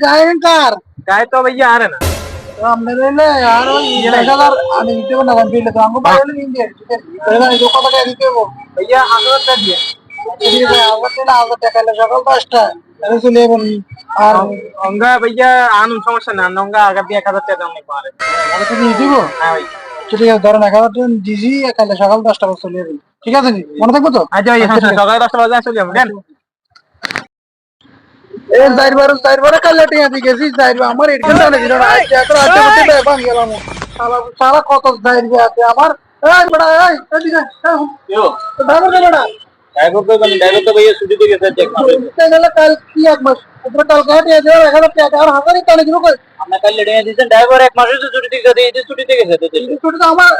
गायकार गाय तो भैया आ रहे ना। हमने ले ले यार ये लेकर आने दीजिए वो नवन फील्ड तो हमको पहले नहीं दिया ठीक है पहले जो को बता दीजिए वो भैया आगे कर दिया। चलिए भाई आवत ना आवत कल सकल तो अच्छा है सुने बनी और होंगे भैया आनंद समस्या ना होंगे आगे भी एक आधा नहीं पा रहे। আরে তুমি দিবো हाँ भाई। চলিয়ে ধরেন 11 দিছি কাল সকাল 10টা বাজে চলে যাবেন ঠিক আছে নি মনে থাকবে তো আচ্ছা ভাই হ্যাঁ সকালে 10টা বাজে চলে যাবেন কেন? এই চারবার কাল টিয়া দি গেছি চারবার আমার এট ঘন্টা লাগে না আজ এত রাতে করতে বেবান গেলাম সারা সারা কত চারবার আছে আমার এই বড়া এই এদিকে क्यों? ড্রাইভার কে বড়া ड्राइवर तो भैया छुट्टी पे गए थे चेक कर। গেলে কাল কি এক মাস উপরে কাল কাটিয়ে দেওয়া 1000 টাকা আর হাজারই টানে দিল কই हमने कल लड़े हैं जिसने ड्राइवर एक मास से छुट्टी दे दी छुट्टी दे गए थे। ছুটি তো আমার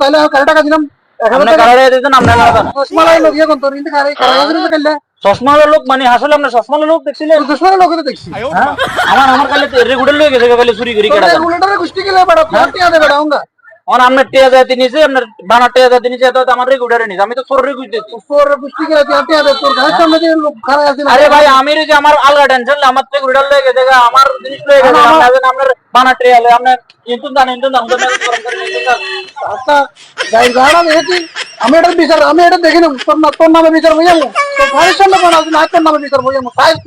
তাহলে কত টাকা দিলাম हमने कल लड़े थे हमने ना था। চশমালাই লোক ইয়ে কোন তোর ইন্তে কারে কারে কালে চশমা লোক মানে আসলে আমরা চশমা লোক দেখছিলেন। চশমার লোক তো দেখছি হ্যাঁ আমার কালে রেগুলার লয়ে গেছে কালে চুরি করি কেডা রেগুলেটরে গুষ্টি গেলে বড় টিয়া দে বড় হোঙ্গা और हमने টিয়া জাতি নিছে আপনার বানা টিয়া জাতি নিছে তো আমার রেগুলারে নিছে আমি তো সর রেগুইতেছি। তোর গুষ্টি গেলে টিয়া দে তোর গায়ের সামনে যে লোক খাড়া আছে আরে ভাই আমির যে আমার আলগা টেনশন আমার তো রেগুলার লয়ে গেছে আমার জিনিস লয়ে গেছে আপনার বানা টিয়া লয়ে আপনার কিন্তু জানেন তো নাম করে গরম করে নিতে আচ্ছা গাড়ি গাড়া দেখি আমি এটা দেখি না তোর নামে বিচার হইয়া তো গাড়ির সামনে বানা না তোর নামে বিচার হইয়া সাইজ